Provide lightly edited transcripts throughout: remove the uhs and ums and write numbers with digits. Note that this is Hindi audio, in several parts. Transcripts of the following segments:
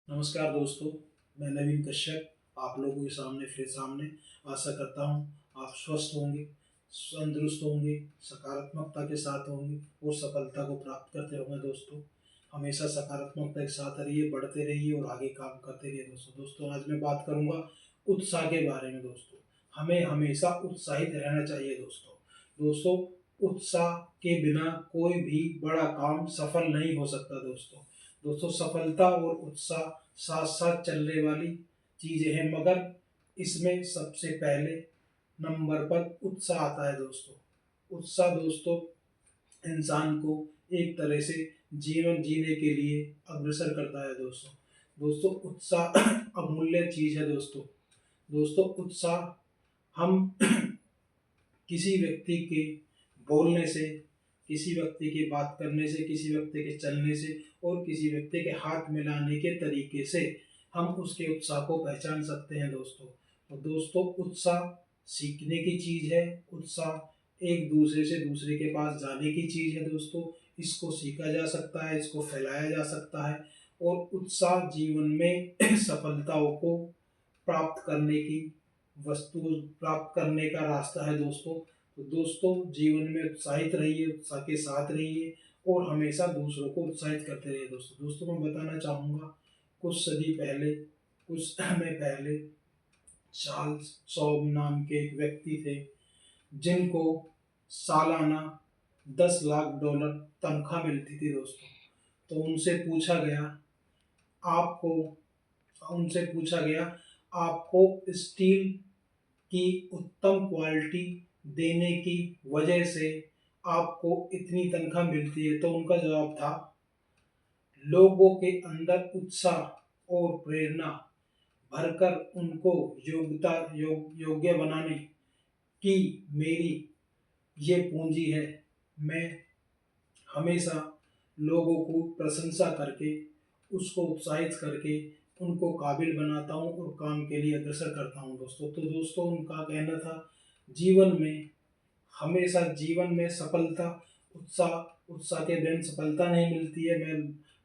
नमस्कार दोस्तों, मैं नवीन कश्यप आप लोगों के सामने आशा करता हूँ आप स्वस्थ होंगे, तंदुरुस्त होंगे, सकारात्मकता के साथ होंगे और सफलता को प्राप्त करते होंगे। दोस्तों, हमेशा सकारात्मकता के साथ रहिए, बढ़ते रहिए और आगे काम करते रहिए। दोस्तों आज मैं बात करूँगा उत्साह के बारे में। दोस्तों, हमें हमेशा उत्साहित रहना चाहिए। दोस्तों, उत्साह के बिना कोई भी बड़ा काम सफल नहीं हो सकता। दोस्तों, सफलता और उत्साह साथ साथ चलने वाली चीजें हैं, मगर इसमें सबसे पहले नंबर पर उत्साह आता है। उत्साह दोस्तों इंसान को एक तरह से जीवन जीने के लिए अग्रसर करता है। दोस्तों उत्साह अमूल्य चीज है। दोस्तों उत्साह हम किसी व्यक्ति के बोलने से, किसी व्यक्ति की बात करने से, किसी व्यक्ति के चलने से और किसी व्यक्ति के हाथ मिलाने के तरीके से हम उसके उत्साह को पहचान सकते हैं। दोस्तों उत्साह सीखने की चीज है। उत्साह एक दूसरे से दूसरे के पास जाने की चीज है। दोस्तों, इसको सीखा जा सकता है, इसको फैलाया जा सकता है और उत्साह जीवन में सफलताओं को प्राप्त करने की वस्तु प्राप्त करने का रास्ता है। दोस्तों जीवन में उत्साहित रहिए, उत्साह के साथ रहिए और हमेशा दूसरों को उत्साहित करते रहिए। दोस्तों मैं बताना चाहूँगा, कुछ समय पहले चार्ल्स शॉब नाम के एक व्यक्ति थे जिनको सालाना $10 लाख तनख्वाह मिलती थी। तो आपको उनसे पूछा गया आपको स्टील की उत्तम क्वालिटी देने की वजह से आपको इतनी तनख्वाह मिलती है। तो उनका जवाब था, लोगों के अंदर उत्साह और प्रेरणा भरकर उनको योग्य बनाने की मेरी ये पूंजी है। मैं हमेशा लोगों को प्रशंसा करके, उसको उत्साहित करके उनको काबिल बनाता हूँ और काम के लिए अग्रसर करता हूँ। दोस्तों उनका कहना था, जीवन में सफलता उत्साह के बिना सफलता नहीं मिलती है। मैं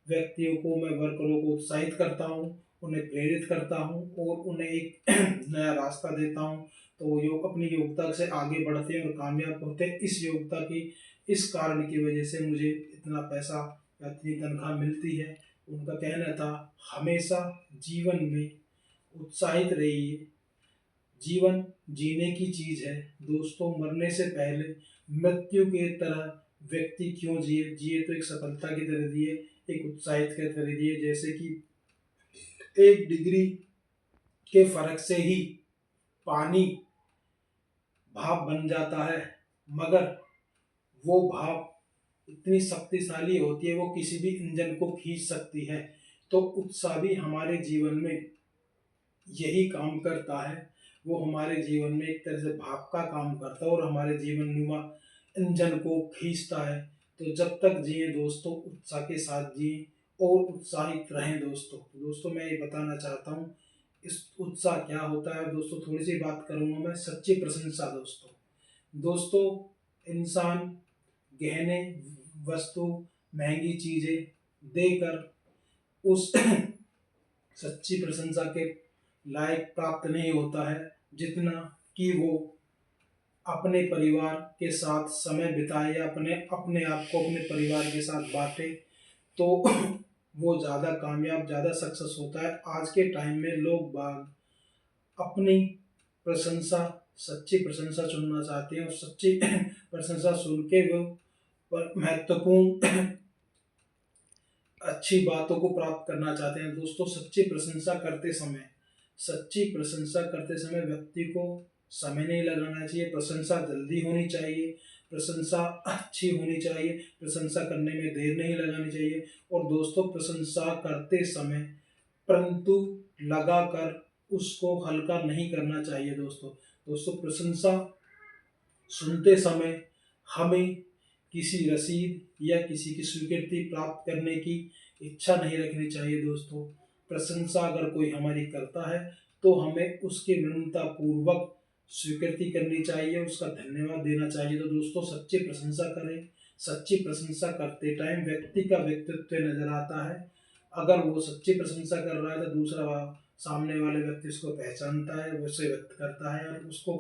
वर्करों को उत्साहित करता हूँ, उन्हें प्रेरित करता हूँ और उन्हें एक नया रास्ता देता हूँ, तो वो अपनी योग्यता से आगे बढ़ते हैं और कामयाब होते हैं। इस कारण की वजह से मुझे इतना पैसा या इतनी तनख्वाह मिलती है। उनका कहना था, हमेशा जीवन में उत्साहित रहिए। जीवन जीने की चीज है। दोस्तों, मरने से पहले मृत्यु के तरह व्यक्ति क्यों जिए? जिए तो एक सफलता की तरह जिए, एक उत्साहित की तरह जिए। जैसे कि 1 डिग्री के फर्क से ही पानी भाप बन जाता है, मगर वो भाप इतनी शक्तिशाली होती है, वो किसी भी इंजन को खींच सकती है। तो उत्साह भी हमारे जीवन में यही काम करता है। वो हमारे जीवन में एक तरह से भाप का काम करता है और हमारे जीवन नुमा इंजन को खींचता है। तो जब तक जिए दोस्तों, उत्साह के साथ जिए और उत्साहित रहें। दोस्तों मैं ये बताना चाहता हूँ इस उत्साह क्या होता है। दोस्तों थोड़ी सी बात करूँगा मैं सच्ची प्रशंसा। दोस्तों इंसान गहने, वस्तु, महंगी चीजें देकर उस सच्ची प्रशंसा के लायक प्राप्त नहीं होता है, जितना कि वो अपने परिवार के साथ समय बिताए या अपने आप को अपने परिवार के साथ बांटे, तो वो ज़्यादा कामयाब, ज़्यादा सक्सेस होता है। आज के टाइम में लोग बाग अपनी प्रशंसा, सच्ची प्रशंसा सुनना चाहते हैं और सच्ची प्रशंसा सुन के वो महत्वपूर्ण अच्छी बातों को प्राप्त करना चाहते हैं। दोस्तों सच्ची प्रशंसा करते समय व्यक्ति को समय नहीं लगाना चाहिए। प्रशंसा जल्दी होनी चाहिए, प्रशंसा अच्छी होनी चाहिए, प्रशंसा करने में देर नहीं लगानी चाहिए। और दोस्तों प्रशंसा करते समय परंतु लगाकर उसको हल्का नहीं करना चाहिए। दोस्तों प्रशंसा सुनते समय हमें किसी रसीद या किसी की स्वीकृति प्राप्त करने की इच्छा नहीं रखनी चाहिए। दोस्तों प्रशंसा अगर कोई हमारी करता है तो हमें उसकी विनम्रता पूर्वक स्वीकृति करनी चाहिए, उसका धन्यवाद देना चाहिए। तो दोस्तों सच्ची प्रशंसा करें। सच्ची प्रशंसा करते टाइम व्यक्ति का व्यक्तित्व नजर आता है। अगर वो सच्ची प्रशंसा कर रहा है तो दूसरा सामने वाले व्यक्ति उसको पहचानता है, वैसे व्यक्त करता है और उसको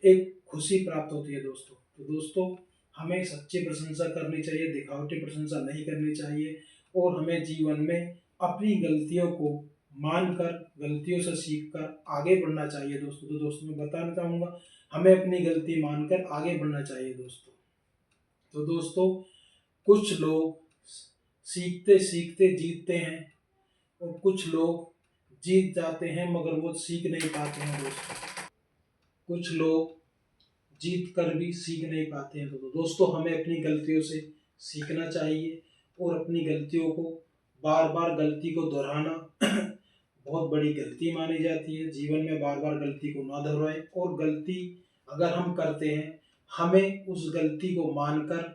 एक खुशी प्राप्त होती है दोस्तों। तो दोस्तों, हमें सच्ची प्रशंसा करनी चाहिए, दिखावटी प्रशंसा नहीं करनी चाहिए और हमें जीवन में अपनी गलतियों को मानकर, गलतियों से सीखकर आगे बढ़ना चाहिए दोस्तों। तो दोस्तों, मैं बताना चाहूँगा, हमें अपनी गलती मानकर आगे बढ़ना चाहिए दोस्तों। तो दोस्तों, कुछ लोग सीखते सीखते जीतते हैं और कुछ लोग जीत जाते हैं मगर वो सीख नहीं पाते हैं दोस्तों। कुछ लोग जीत कर भी सीख नहीं पाते हैं। तो दोस्तों, हमें अपनी गलतियों से सीखना चाहिए और अपनी गलतियों को, बार बार गलती को दोहराना बहुत बड़ी गलती मानी जाती है। जीवन में बार बार गलती को ना दोहराएं और गलती अगर हम करते हैं, हमें उस गलती को मानकर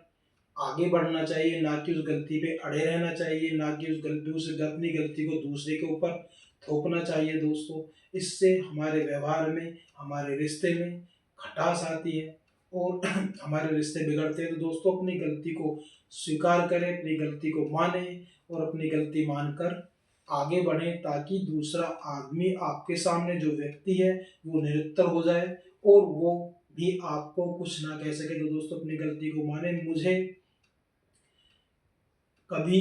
आगे बढ़ना चाहिए, ना कि उस गलती पे अड़े रहना चाहिए, ना कि उस अपनी गलती को दूसरे के ऊपर थोपना चाहिए दोस्तों। इससे हमारे व्यवहार में, हमारे रिश्ते में खटास आती है और हमारे रिश्ते बिगड़ते हैं। तो दोस्तों, अपनी गलती को स्वीकार करें, अपनी गलती को माने और अपनी गलती मानकर आगे बढ़ें, ताकि दूसरा आदमी, आपके सामने जो व्यक्ति है, वो निरुत्तर हो जाए और वो भी आपको कुछ ना कह सके। तो दोस्तों, अपनी गलती को माने। मुझे कभी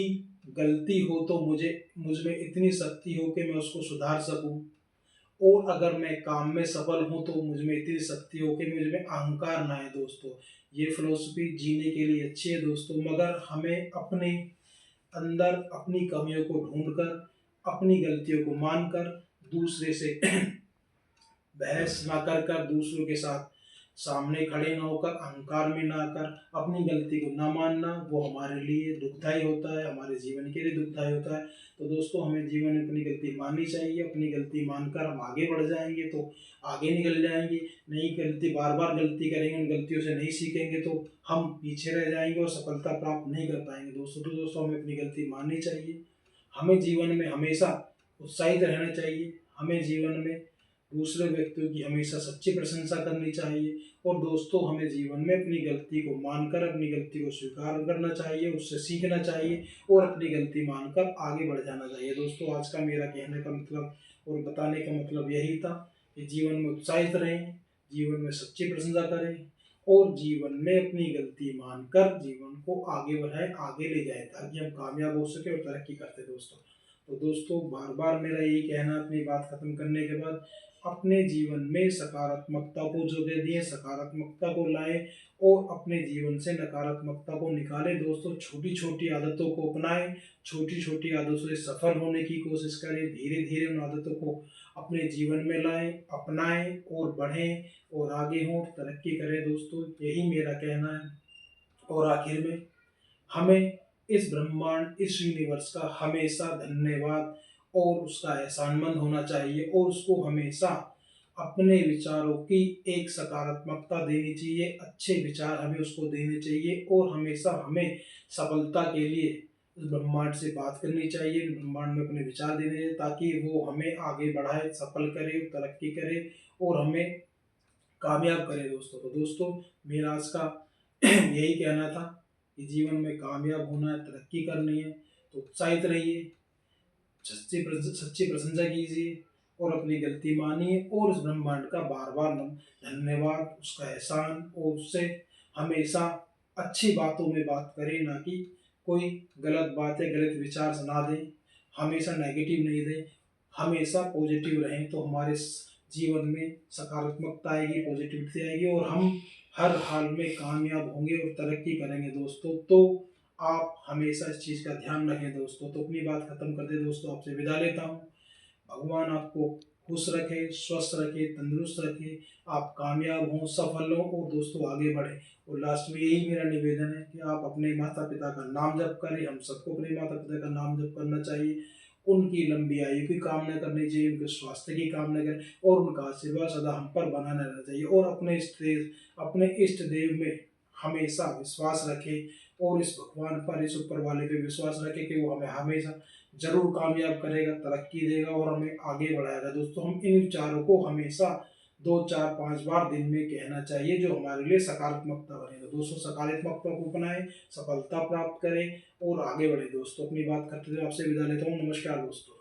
गलती हो तो मुझ में इतनी शक्ति हो कि मैं उसको सुधार सकूं, और अगर मैं काम में सफल हूं तो मुझ में इतनी शक्ति हो कि मुझ में अहंकार ना है दोस्तों। ये फिलॉसफी जीने के लिए अच्छी है दोस्तों, मगर हमें अपने अंदर अपनी कमियों को ढूंढकर, अपनी गलतियों को मानकर, दूसरे से बहस ना कर कर, दूसरों के साथ सामने खड़े ना होकर, अहंकार में ना आकर, अपनी गलती को ना मानना, वो हमारे लिए दुखदायी होता है, हमारे जीवन के लिए दुखदायी होता है। तो दोस्तों, हमें जीवन में अपनी गलती माननी चाहिए। अपनी गलती मानकर हम आगे बढ़ जाएंगे तो आगे निकल जाएंगे। नई गलती, बार बार गलती करेंगे, उन गलतियों से नहीं सीखेंगे तो हम पीछे रह जाएंगे और सफलता प्राप्त नहीं कर पाएंगे दोस्तों। तो दोस्तों, हमें अपनी गलती माननी चाहिए। हमें जीवन में हमेशा उत्साहित रहना चाहिए। हमें जीवन में दूसरे व्यक्तियों की हमेशा सच्ची प्रशंसा करनी चाहिए। और दोस्तों, हमें जीवन में अपनी गलती को मानकर, अपनी गलती को स्वीकार करना चाहिए, उससे सीखना चाहिए और अपनी गलती मानकर आगे बढ़ जाना चाहिए। दोस्तों, आज का मेरा कहने का मतलब और बताने का मतलब यही था कि जीवन में उत्साहित रहें, जीवन में सच्ची प्रशंसा करें और जीवन में अपनी गलती मानकर जीवन को आगे बढ़ाएं, आगे ले जाएं, ताकि हम कामयाब हो सके और तरक्की करते दोस्तों। तो दोस्तों, बार बार मेरा यही कहना अपनी बात खत्म करने के बाद, अपने जीवन में सकारात्मकता को जगह दिए, सकारात्मकता को लाएं और अपने जीवन से नकारात्मकता को निकालें दोस्तों। छोटी छोटी आदतों को अपनाएं, छोटी छोटी आदतों से सफल होने की कोशिश करें। धीरे धीरे उन आदतों को अपने जीवन में लाएं, अपनाएं और बढ़ें और आगे हों, तरक्की करें दोस्तों। यही मेरा कहना है। और आखिर में, हमें इस ब्रह्मांड, इस यूनिवर्स का हमेशा धन्यवाद और उसका एहसानमंद होना चाहिए और उसको हमेशा अपने विचारों की एक सकारात्मकता देनी चाहिए, अच्छे विचार हमें उसको देने चाहिए और हमेशा हमें सफलता के लिए इस ब्रह्मांड से बात करनी चाहिए, ब्रह्मांड में अपने विचार देने चाहिए, ताकि वो हमें आगे बढ़ाए, सफल करे, तरक्की करे और हमें कामयाब करे दोस्तों। तो दोस्तों, मेरा आज का यही कहना था कि जीवन में कामयाब होना है, तरक्की करनी है, तो उत्साहित रहिए, सच्ची प्रशंसा कीजिए और अपनी गलती मानिए और उस ब्रह्मांड का बार बार धन्यवाद, उसका एहसान और उससे हमेशा अच्छी बातों में बात करें, ना कि कोई गलत बातें, गलत विचार सुना दें, हमेशा नेगेटिव नहीं दें, हमेशा पॉजिटिव रहें। तो हमारे जीवन में सकारात्मकता आएगी, पॉजिटिविटी आएगी और हम हर हाल में कामयाब होंगे और तरक्की करेंगे दोस्तों। तो आप हमेशा इस चीज़ का ध्यान रखें दोस्तों। तो अपनी बात खत्म करते दोस्तों, आपसे विदा लेता हूँ। भगवान आपको खुश रखे, स्वस्थ रखे, तंदुरुस्त रखे, आप कामयाब हों, सफल हों और दोस्तों आगे बढ़ें। और लास्ट में यही मेरा निवेदन है कि आप अपने माता पिता का नाम जप करें। हम सबको अपने माता पिता का नाम जप करना चाहिए, उनकी लंबी आयु की कामना करनी चाहिए, उनके स्वास्थ्य की कामना करें और उनका आशीर्वाद सदा हम पर बना रहना चाहिए। और अपने इष्ट देव में हमेशा विश्वास रखें और इस भगवान पर, इस ऊपर वाले पे विश्वास रखें कि वो हमें हमेशा जरूर कामयाब करेगा, तरक्की देगा और हमें आगे बढ़ाएगा दोस्तों। हम इन विचारों को हमेशा 2, 4, 5 बार दिन में कहना चाहिए, जो हमारे लिए सकारात्मकता बने। तो दोस्तों सकारात्मकता को अपनाएं, सफलता प्राप्त करें और आगे बढ़े। दोस्तों अपनी बात करते हुए आपसे विदा लेता हूँ। नमस्कार दोस्तों।